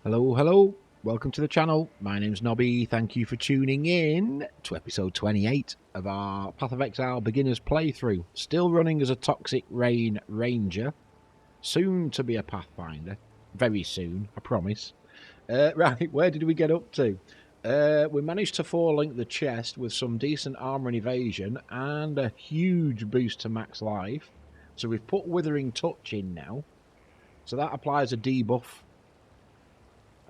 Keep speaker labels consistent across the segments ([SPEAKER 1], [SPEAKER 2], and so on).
[SPEAKER 1] Hello, hello. Welcome to the channel. My name's Nobby. Thank you for tuning in to episode 28 of our Path of Exile Beginners playthrough. Still running as a Toxic Rain Ranger. Soon to be a Pathfinder. Very soon, I promise. Right, where did we get up to? We managed to 4-link the chest with some decent armor and evasion and a huge boost to max life. So we've put Withering Touch in now. So that applies a debuff.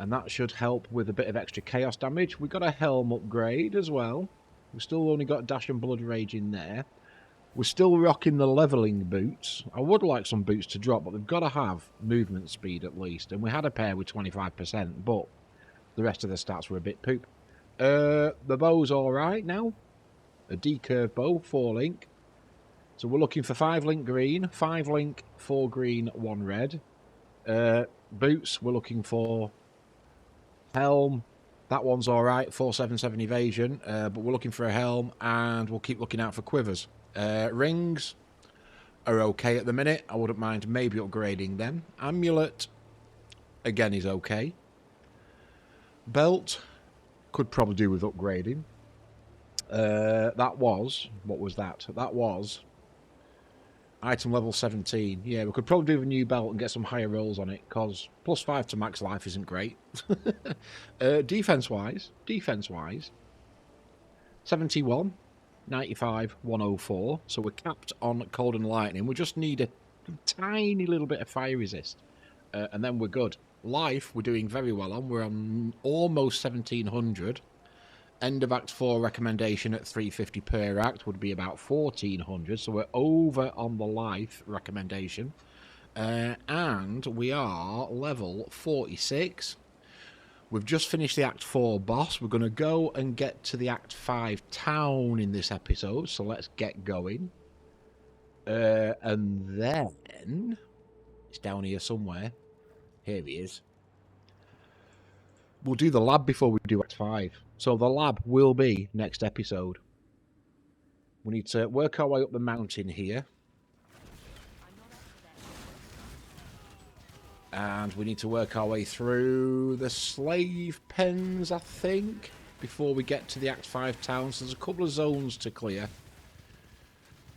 [SPEAKER 1] And that should help with a bit of extra chaos damage. We got a helm upgrade as well. We've still only got Dash and Blood Rage in there. We're still rocking the levelling boots. I would like some boots to drop, but they've got to have movement speed at least. And we had a pair with 25%, but the rest of the stats were a bit poop. The bow's alright now. A D-curve bow, 4-link. So we're looking for 5-link green, 5-link, 4 green, 1 red. Boots, we're looking for helm, that one's alright, 477 evasion, but we're looking for a helm and we'll keep looking out for quivers. Rings are okay at the minute, I wouldn't mind maybe upgrading them. Amulet, again, is okay. Belt, could probably do with upgrading. That was, what was that? That was item level 17. Yeah, we could probably do a new belt and get some higher rolls on it, because +5 to max life isn't great. Defense-wise, 71, 95, 104. So we're capped on cold and lightning. We just need a tiny little bit of fire resist, and then we're good. Life, we're doing very well on. We're on almost 1700. End of Act 4 recommendation at 350 per act would be about 1400, so we're over on the life recommendation. And we are level 46. We've just finished the Act 4 boss. We're going to go and get to the Act 5 town in this episode, so let's get going. And then, it's down here somewhere. Here he is. We'll do the lab before we do Act 5. So the lab will be next episode. We need to work our way up the mountain here. And we need to work our way through the slave pens, I think, before we get to the Act 5 town. So there's a couple of zones to clear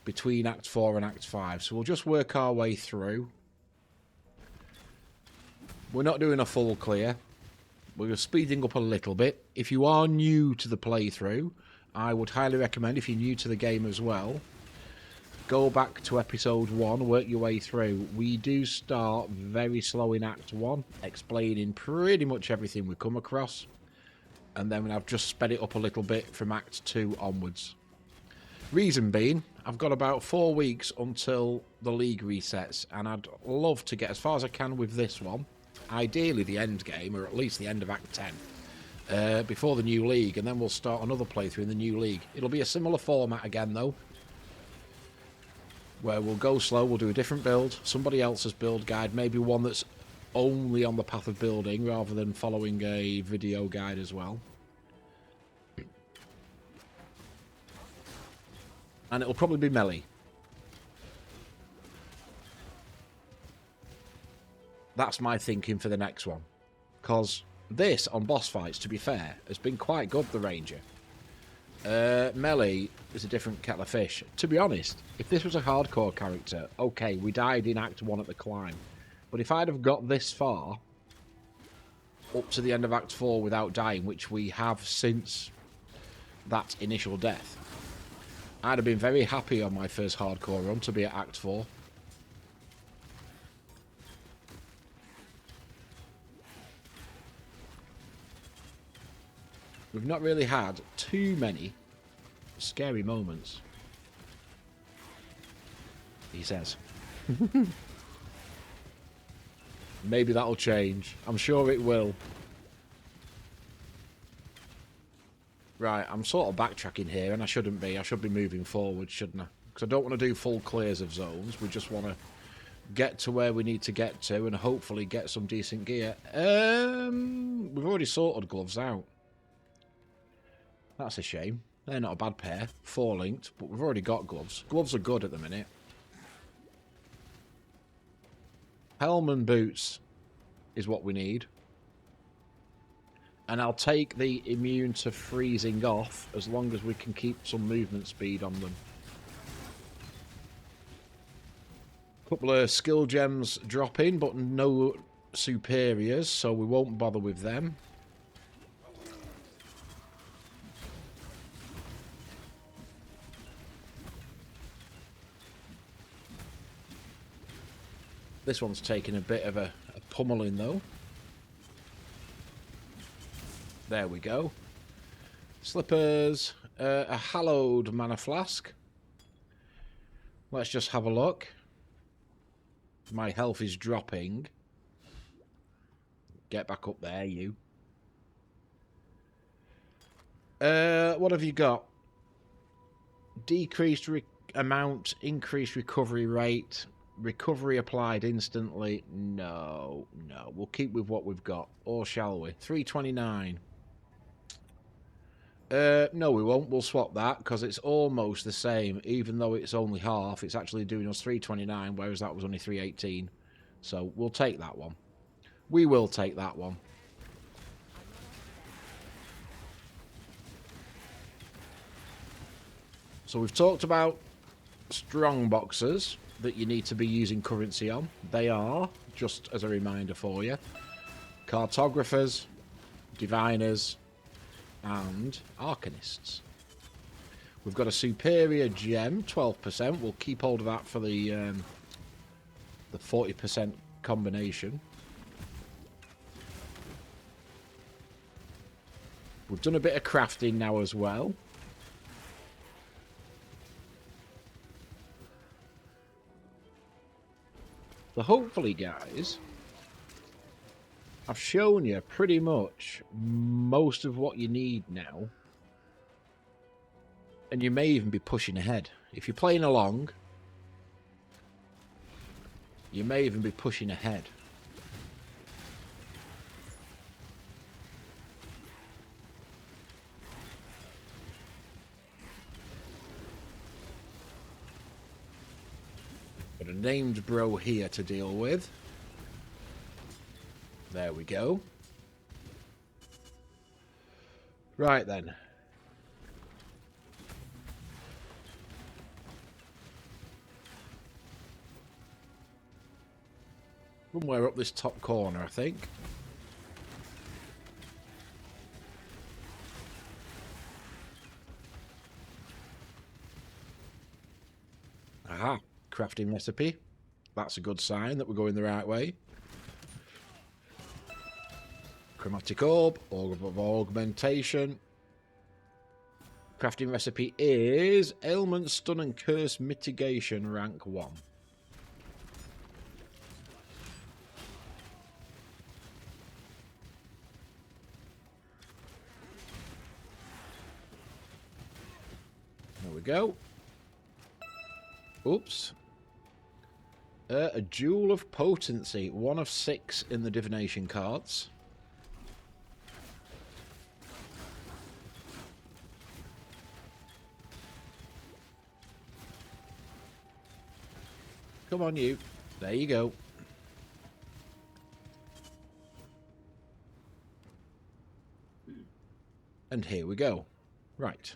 [SPEAKER 1] between Act 4 and Act 5. So we'll just work our way through. We're not doing a full clear. We're speeding up a little bit. If you are new to the playthrough, I would highly recommend, if you're new to the game as well, go back to episode 1, work your way through. We do start very slow in Act 1, explaining pretty much everything we come across. And then I've just sped it up a little bit from Act 2 onwards. Reason being, I've got about 4 weeks until the league resets, and I'd love to get as far as I can with this one. Ideally the end game, or at least the end of Act 10, before the new league, and then we'll start another playthrough in the new league. It'll be a similar format again, though, where we'll go slow, we'll do a different build, somebody else's build guide, maybe one that's only on the path of building, rather than following a video guide as well. And it'll probably be melee. That's my thinking for the next one. Because this, on boss fights, to be fair, has been quite good, the Ranger. Melee is a different kettle of fish. To be honest, if this was a hardcore character, okay, we died in Act 1 at the climb. But if I'd have got this far, up to the end of Act 4 without dying, which we have since that initial death, I'd have been very happy on my first hardcore run to be at Act 4. We've not really had too many scary moments, he says. Maybe that'll change. I'm sure it will. Right, I'm sort of backtracking here, and I shouldn't be. I should be moving forward, shouldn't I? Because I don't want to do full clears of zones. We just want to get to where we need to get to and hopefully get some decent gear. We've already sorted gloves out. That's a shame. They're not a bad pair. 4-linked, but we've already got gloves. Gloves are good at the minute. Helm and boots is what we need. And I'll take the immune to freezing off as long as we can keep some movement speed on them. Couple of skill gems drop in, but no superiors, so we won't bother with them. This one's taking a bit of a pummeling though. There we go. Slippers, a hallowed mana flask. Let's just have a look. My health is dropping. Get back up there, you. What have you got? Decreased amount, increased recovery rate, recovery applied instantly. No. We'll keep with what we've got. Or shall we? 329. No, we won't. We'll swap that because it's almost the same. Even though it's only half, it's actually doing us 329, whereas that was only 318. So we'll take that one. We will take that one. So we've talked about strong boxers that you need to be using currency on. They are, just as a reminder for you, cartographers, diviners, and arcanists. We've got a superior gem, 12%. We'll keep hold of that for the 40% combination. We've done a bit of crafting now as well. So hopefully, guys, I've shown you pretty much most of what you need now. And you may even be pushing ahead. If you're playing along, you may even be pushing ahead. Got a named bro here to deal with. There we go. Right then. Somewhere up this top corner, I think. Aha, crafting recipe. That's a good sign that we're going the right way. Chromatic orb, orb of augmentation. Crafting recipe is ailment, stun and curse mitigation rank 1. There we go. Oops. A Jewel of Potency, 1 of 6 in the divination cards. Come on, you. There you go. And here we go. Right.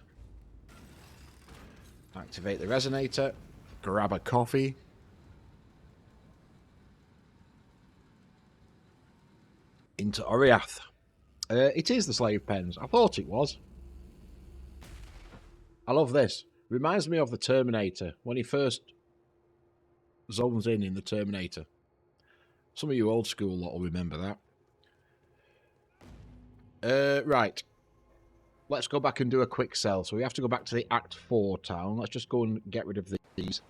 [SPEAKER 1] Activate the resonator. Grab a coffee. Into Oriath. It is the Slave Pens. I thought it was. I love this. Reminds me of the Terminator. When he first zones in the Terminator. Some of you old school lot will remember that. Right. Let's go back and do a quick sell. So we have to go back to the Act 4 town. Let's just go and get rid of these.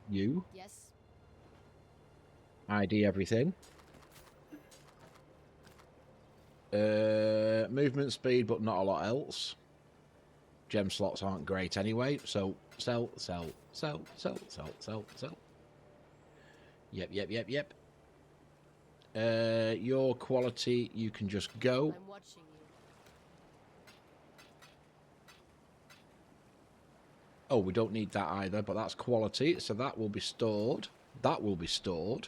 [SPEAKER 1] You.
[SPEAKER 2] Yes.
[SPEAKER 1] ID everything. Movement speed, but not a lot else. Gem slots aren't great anyway. So sell. Yep. Your quality, you can just go.
[SPEAKER 2] I'm watching you.
[SPEAKER 1] Oh, we don't need that either, but that's quality, so that will be stored. That will be stored.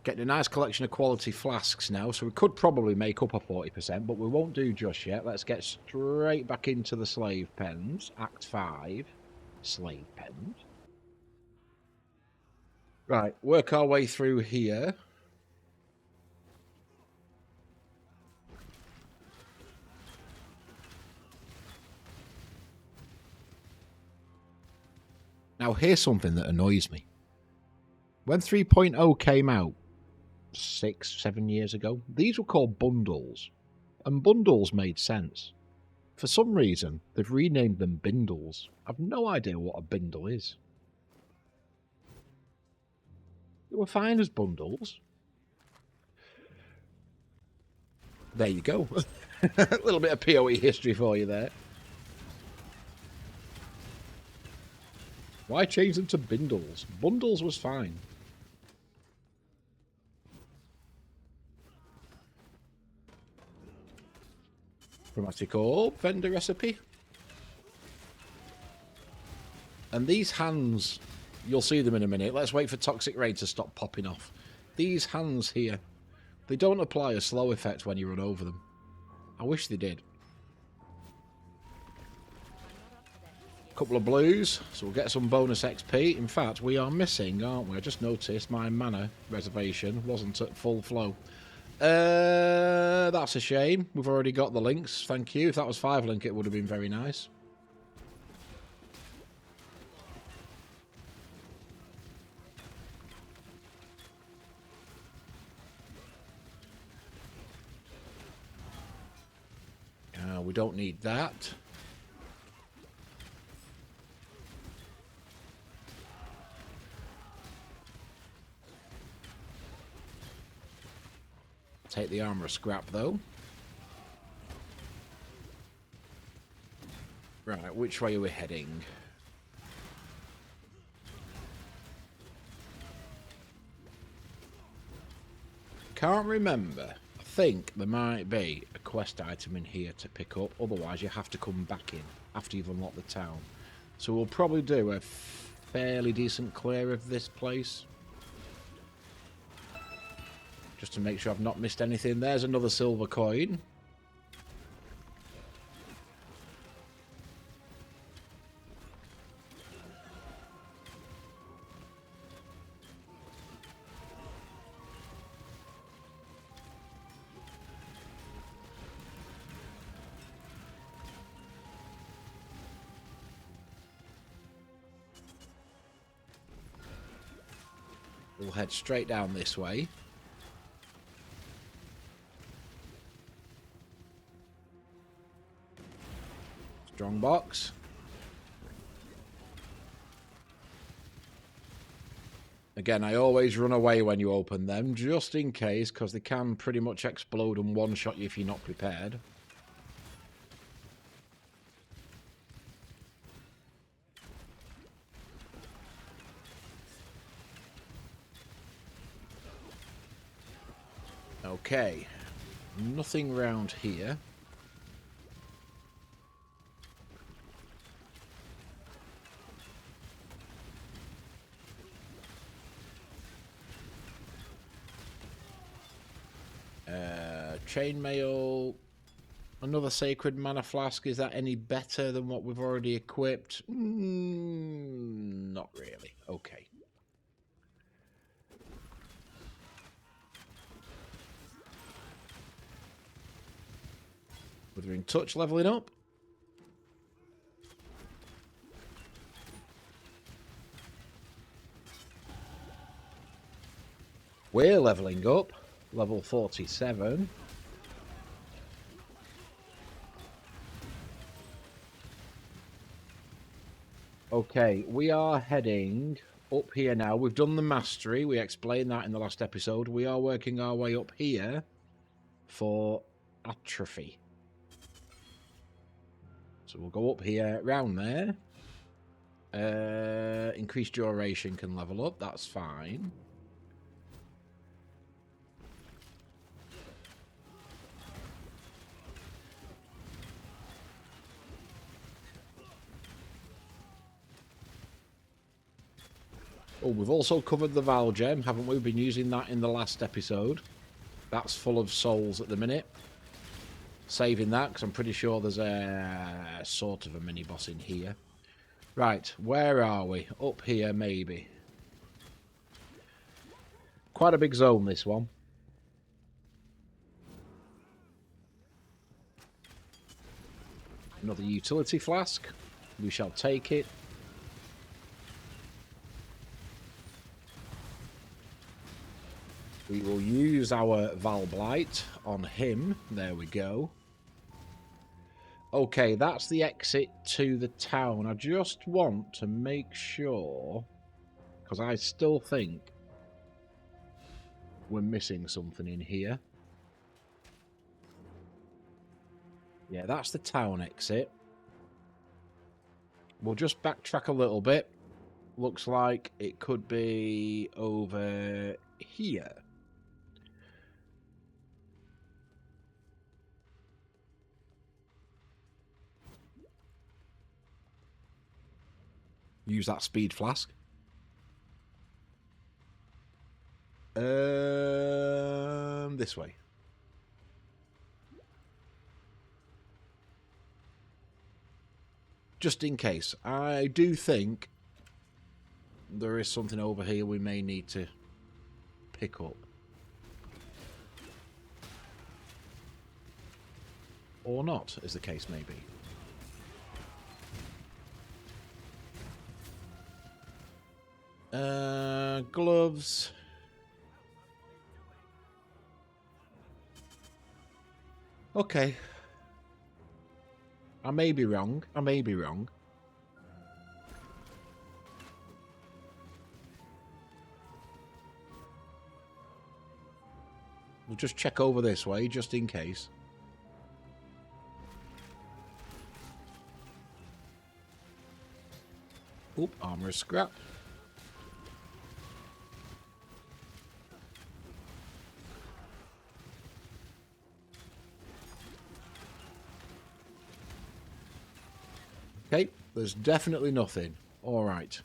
[SPEAKER 1] Getting a nice collection of quality flasks now, so we could probably make up a 40%, but we won't do just yet. Let's get straight back into the slave pens. Act 5, slave pens. Right, work our way through here. Now, here's something that annoys me. When 3.0 came out 6-7 years ago, these were called bundles, and bundles made sense. For some reason, they've renamed them bindles. I've no idea what a bindle is. They were fine as bundles. There you go. A little bit of PoE history for you there. Why change them to bindles? Bundles was fine. Chromatic orb, vendor recipe. And these hands, you'll see them in a minute. Let's wait for Toxic Rain to stop popping off. These hands here, they don't apply a slow effect when you run over them. I wish they did. Couple of blues, so we'll get some bonus XP. In fact, we are missing, aren't we? I just noticed my mana reservation wasn't at full flow. That's a shame. We've already got the links. Thank you. If that was 5 link, it would have been very nice. We don't need that. Take the armor scrap, though. Right, which way are we heading? Can't remember. I think there might be a quest item in here to pick up. Otherwise, you have to come back in after you've unlocked the town. So we'll probably do a fairly decent clear of this place. Just to make sure I've not missed anything. There's another silver coin. We'll head straight down this way. Strong box. Again, I always run away when you open them, just in case, because they can pretty much explode and one-shot you if you're not prepared. Okay, nothing round here. Chainmail, another sacred mana flask. Is that any better than what we've already equipped? Not really. Okay. Withering Touch leveling up. We're leveling up. Level 47. Okay, we are heading up here now. We've done the mastery. We explained that in the last episode. We are working our way up here for atrophy. So we'll go up here, round there. Increased duration can level up. That's fine. Oh, we've also covered the Val Gem, haven't we? We've been using that in the last episode. That's full of souls at the minute. Saving that, because I'm pretty sure there's a sort of a mini-boss in here. Right, where are we? Up here, maybe. Quite a big zone, this one. Another utility flask. We shall take it. We will use our Val Blight on him. There we go. Okay, that's the exit to the town. I just want to make sure, because I still think we're missing something in here. Yeah, that's the town exit. We'll just backtrack a little bit. Looks like it could be over here. Use that speed flask. This way. Just in case. I do think there is something over here we may need to pick up. Or not, as the case may be. Gloves. Okay. I may be wrong. I may be wrong. We'll just check over this way, just in case. Oop, armor scrap. Okay, there's definitely nothing. Alright.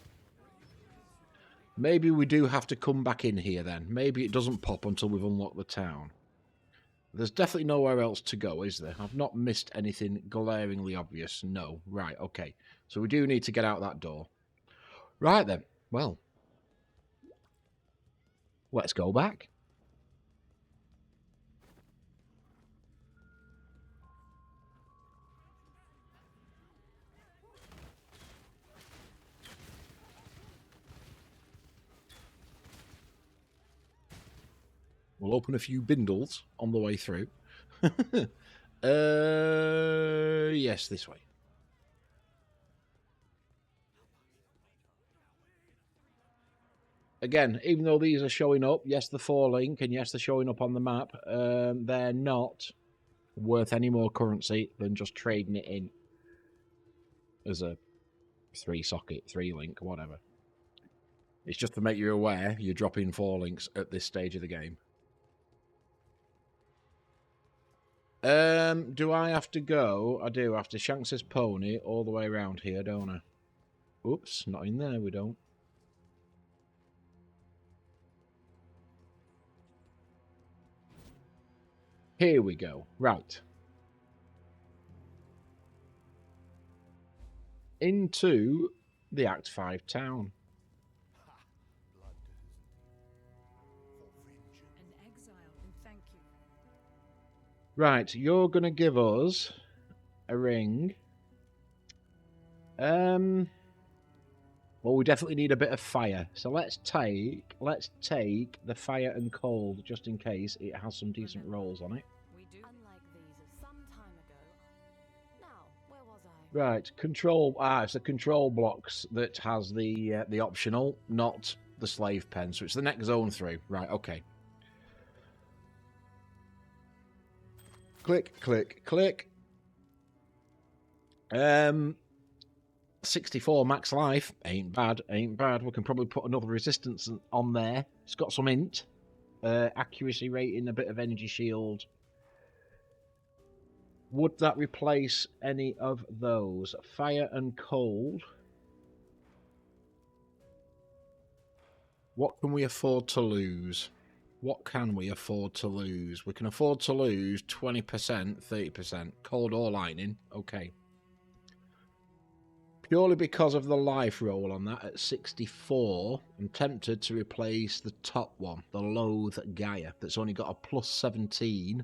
[SPEAKER 1] Maybe we do have to come back in here then. Maybe it doesn't pop until we've unlocked the town. There's definitely nowhere else to go, is there? I've not missed anything glaringly obvious. No. Right, okay. So we do need to get out that door. Right then. Well. Let's go back. We'll open a few bindles on the way through. Yes, this way. Again, even though these are showing up, yes, the 4-link, and yes, they're showing up on the map, they're not worth any more currency than just trading it in as a 3-socket, 3-link, whatever. It's just to make you aware you're dropping 4 links at this stage of the game. Do I have to go? I do. I have to Shanks' pony all the way around here, don't I? Oops, not in there, we don't. Here we go. Right. Into the Act 5 town. Right, you're going to give us a ring. Well, we definitely need a bit of fire. So let's take the fire and cold, just in case it has some decent rolls on it. Right, control. It's the control blocks that has the optional, not the slave pen. So it's the next zone through. Right, okay. Click, click, click. 64 max life. Ain't bad, ain't bad. We can probably put another resistance on there. It's got some int. Accuracy rating, a bit of energy shield. Would that replace any of those? Fire and cold. What can we afford to lose? What can we afford to lose? We can afford to lose 20%, 30%. Cold or lightning. Okay. Purely because of the life roll on that at 64, I'm tempted to replace the top one, the Loathe Gaia, that's only got a plus 17.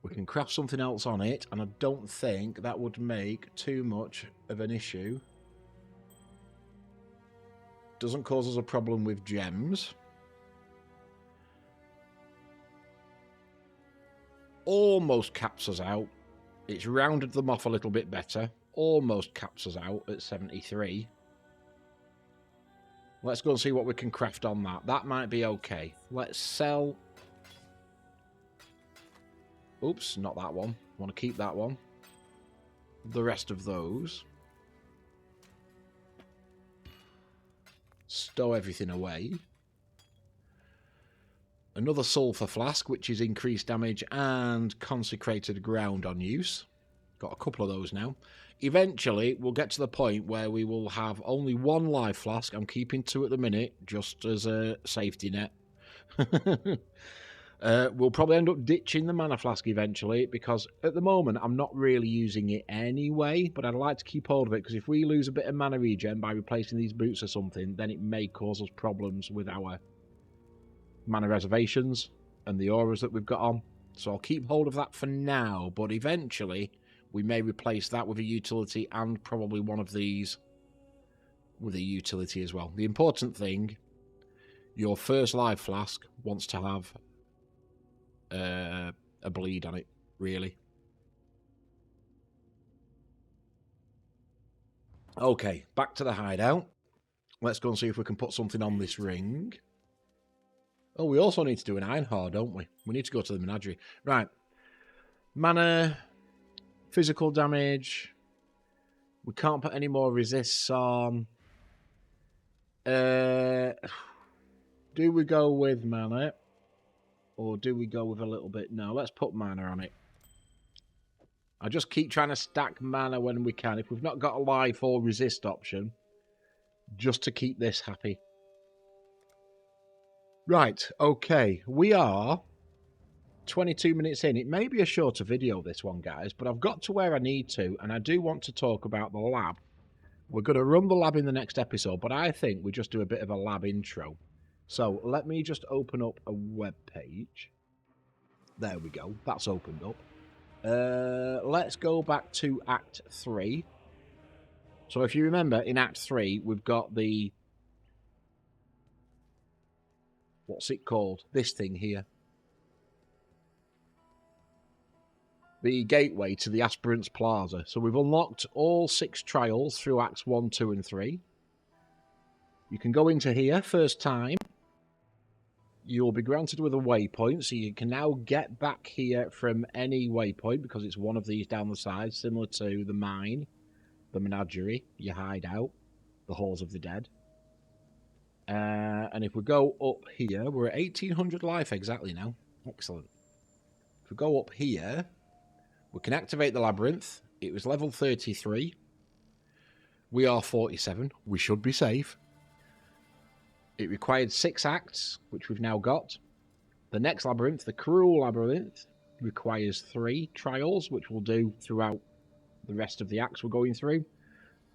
[SPEAKER 1] We can craft something else on it, and I don't think that would make too much of an issue. Doesn't cause us a problem with gems. Almost caps us out. It's rounded them off a little bit better. Almost caps us out at 73. Let's go and see what we can craft on that. That might be okay. Let's sell... Oops, not that one. I want to keep that one. The rest of those. Stow everything away. Another sulphur flask, which is increased damage and consecrated ground on use. Got a couple of those now. Eventually, we'll get to the point where we will have only one life flask. I'm keeping 2 at the minute, just as a safety net. We'll probably end up ditching the mana flask eventually, because at the moment I'm not really using it anyway, but I'd like to keep hold of it, because if we lose a bit of mana regen by replacing these boots or something, then it may cause us problems with our mana reservations and the auras that we've got on. So I'll keep hold of that for now, but eventually we may replace that with a utility, and probably one of these with a utility as well. The important thing, your first life flask wants to have a bleed on it, really. Okay, back to the hideout. Let's go and see if we can put something on this ring. Oh, we also need to do an iron heart, don't we? We need to go to the menagerie. Right. Mana, physical damage. We can't put any more resists on. Do we go with mana? Or do we go with a little bit? No, let's put mana on it. I just keep trying to stack mana when we can. If we've not got a life or resist option, just to keep this happy. Right, okay. We are 22 minutes in. It may be a shorter video, this one, guys, but I've got to where I need to, and I do want to talk about the lab. We're going to run the lab in the next episode, but I think we just do a bit of a lab intro. So let me just open up a web page. There we go. That's opened up. Let's go back to Act 3. So if you remember, in Act 3, we've got the... What's it called? This thing here. The gateway to the Aspirants Plaza. So we've unlocked all 6 trials through Acts 1, 2 and 3. You can go into here, first time. You'll be granted with a waypoint, so you can now get back here from any waypoint, because it's one of these down the side, similar to the mine, the menagerie, your hideout, the halls of the dead. And if we go up here, we're at 1800 life exactly now. Excellent. If we go up here, we can activate the labyrinth. It was level 33. We are 47. We should be safe. It required 6 acts, which we've now got. The next labyrinth, the Cruel Labyrinth, requires 3 trials, which we'll do throughout the rest of the acts we're going through.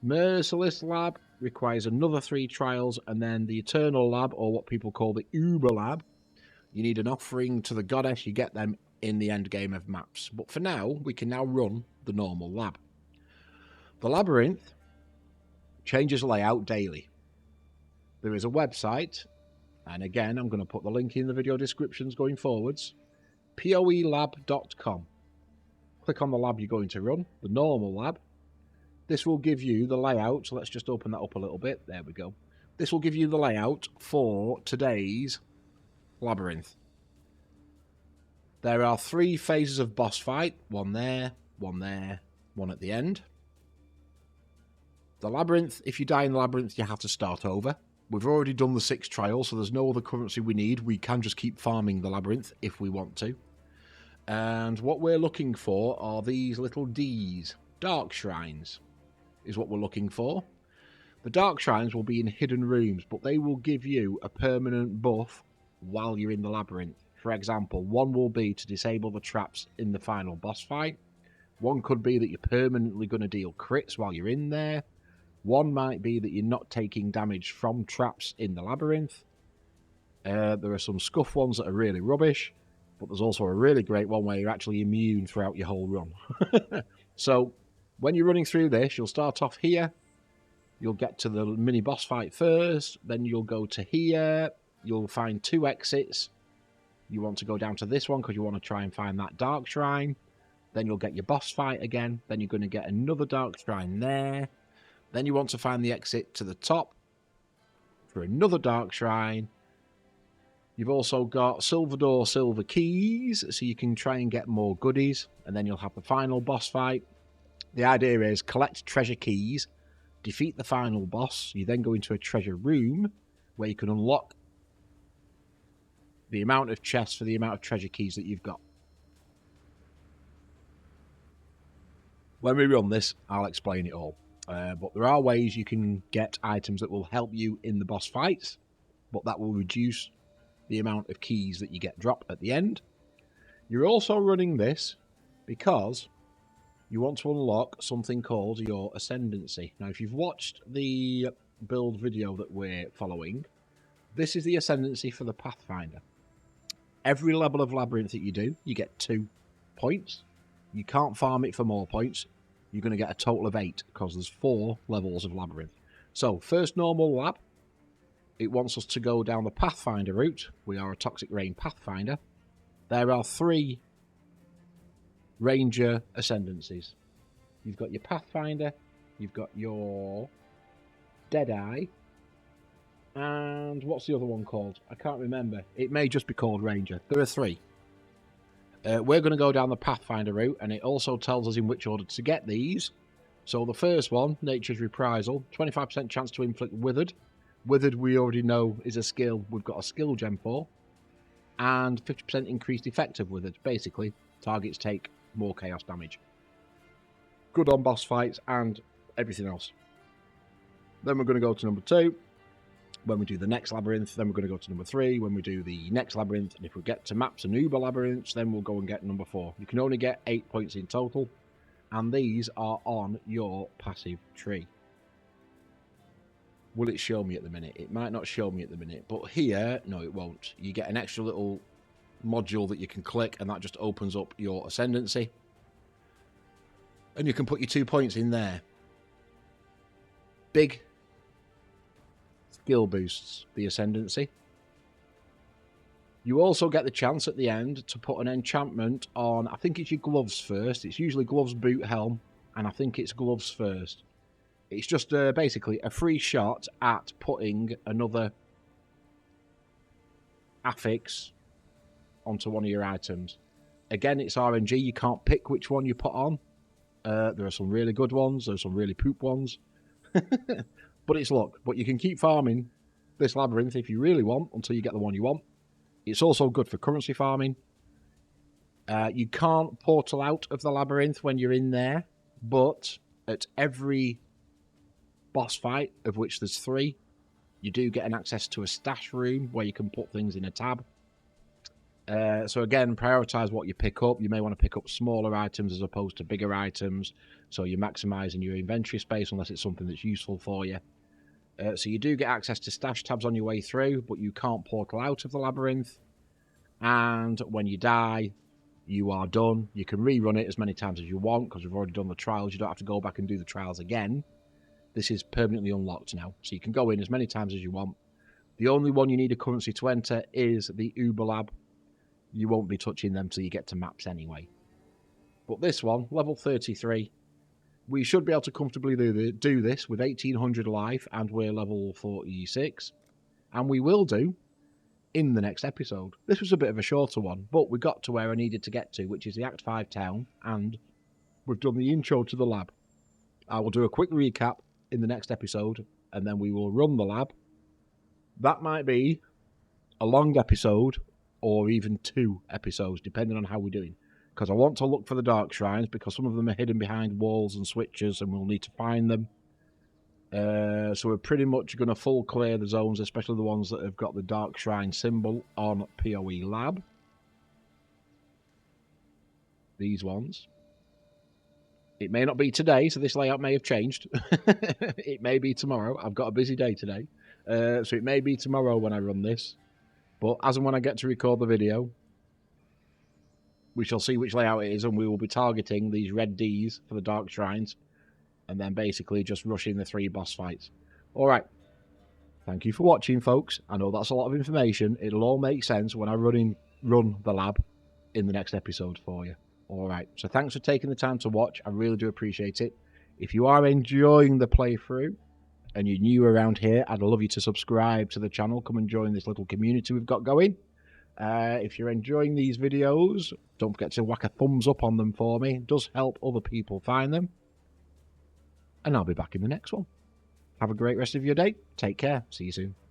[SPEAKER 1] Merciless Lab requires another 3 trials, and then the Eternal Lab, or what people call the Uber Lab, you need an offering to the goddess. You get them in the end game of maps. But for now, we can now run the normal lab. The labyrinth changes layout daily. There is a website, and again, I'm going to put the link in the video descriptions going forwards, PoElab.com. Click on the lab you're going to run, the normal lab. This will give you the layout, so let's just open that up a little bit. There we go. This will give you the layout for today's labyrinth. There are 3 phases of boss fight, one there, one at the end. The labyrinth, if you die in the labyrinth, you have to start over. We've already done the 6 trials, so there's no other currency we need. We can just keep farming the labyrinth if we want to. And what we're looking for are these little Ds. Dark Shrines is what we're looking for. The Dark Shrines will be in hidden rooms, but they will give you a permanent buff while you're in the Labyrinth. For example, one will be to disable the traps in the final boss fight. One could be that you're permanently going to deal crits while you're in there. One might be that you're not taking damage from traps in the Labyrinth. There are some scuff ones that are really rubbish, but there's also a really great one where you're actually immune throughout your whole run. So when you're running through this, you'll start off here. You'll get to the mini boss fight first, then you'll go to here. You'll find 2 exits. You want to go down to this one because you want to try and find that Dark Shrine. Then you'll get your boss fight again. Then you're going to get another Dark Shrine there. Then you want to find the exit to the top for another Dark Shrine. You've also got Silver Door, Silver Keys, so you can try and get more goodies. And then you'll have the final boss fight. The idea is collect treasure keys, defeat the final boss. You then go into a treasure room where you can unlock the amount of chests for the amount of treasure keys that you've got. When we run this, I'll explain it all. But there are ways you can get items that will help you in the boss fights, but that will reduce the amount of keys that you get dropped at the end. You're also running this because you want to unlock something called your Ascendancy. Now, if you've watched the build video that we're following, this is the Ascendancy for the Pathfinder. Every level of Labyrinth that you do, you get 2 points. You can't farm it for more points. You're going to get a total of 8 because there's 4 levels of Labyrinth. So, first normal lab, it wants us to go down the Pathfinder route. We are a Toxic Rain Pathfinder. There are 3 Ranger Ascendancies. You've got your Pathfinder, you've got your Deadeye, and what's the other one called? I can't remember. It may just be called Ranger. There are 3. We're going to go down the Pathfinder route, and it also tells us in which order to get these. So the first one, Nature's Reprisal, 25% chance to inflict Withered. Withered, we already know, is a skill we've got a skill gem for. And 50% increased effective Withered. Basically, targets take more chaos damage. Good on boss fights and everything else. Then we're going to go to number 2. When we do the next Labyrinth, then we're going to go to number 3. When we do the next Labyrinth, and if we get to maps and Uber Labyrinths, then we'll go and get number 4. You can only get 8 points in total, and these are on your passive tree. Will it show me at the minute? It might not show me at the minute, but here, no, it won't. You get an extra little module that you can click, and that just opens up your Ascendancy. And you can put your 2 points in there. Big skill boosts the Ascendancy. You also get the chance at the end to put an enchantment on, I think it's your gloves first. It's usually gloves, boot, helm, and I think it's gloves first. It's just basically a free shot at putting another affix onto one of your items. Again, it's RNG. You can't pick which one you put on. There are some really good ones. There are some really poop ones. But it's luck. But you can keep farming this Labyrinth if you really want until you get the one you want. It's also good for currency farming. You can't portal out of the Labyrinth when you're in there, but at every boss fight, of which there's 3, you do get an access to a stash room where you can put things in a tab. So again, prioritize what you pick up. You may want to pick up smaller items as opposed to bigger items, so you're maximizing your inventory space unless it's something that's useful for you. So you do get access to stash tabs on your way through, but you can't portal out of the Labyrinth. And when you die, you are done. You can rerun it as many times as you want because we've already done the trials. You don't have to go back and do the trials again. This is permanently unlocked now, so you can go in as many times as you want. The only one you need a currency to enter is the Uber Lab. You won't be touching them till you get to maps anyway. But this one, level 33, we should be able to comfortably do this with 1800 life, and we're level 46. And we will do in the next episode. This was a bit of a shorter one, but we got to where I needed to get to, which is the Act 5 town, and we've done the intro to the lab. I will do a quick recap in the next episode, and then we will run the lab. That might be a long episode, or even 2 episodes, depending on how we're doing. Because I want to look for the Dark Shrines, because some of them are hidden behind walls and switches, and we'll need to find them. So we're pretty much going to full clear the zones, especially the ones that have got the Dark Shrine symbol on PoE Lab. These ones. It may not be today, so this layout may have changed. It may be tomorrow. I've got a busy day today. So it may be tomorrow when I run this. But as and when I get to record the video, we shall see which layout it is, and we will be targeting these red Ds for the Dark Shrines, and then basically just rushing the 3 boss fights. Alright. Thank you for watching, folks. I know that's a lot of information. It'll all make sense when I run the lab in the next episode for you. Alright, so thanks for taking the time to watch. I really do appreciate it. If you are enjoying the playthrough and you're new around here, I'd love you to subscribe to the channel. Come and join this little community we've got going. If you're enjoying these videos, don't forget to whack a thumbs up on them for me. It does help other people find them. And I'll be back in the next one. Have a great rest of your day. Take care. See you soon.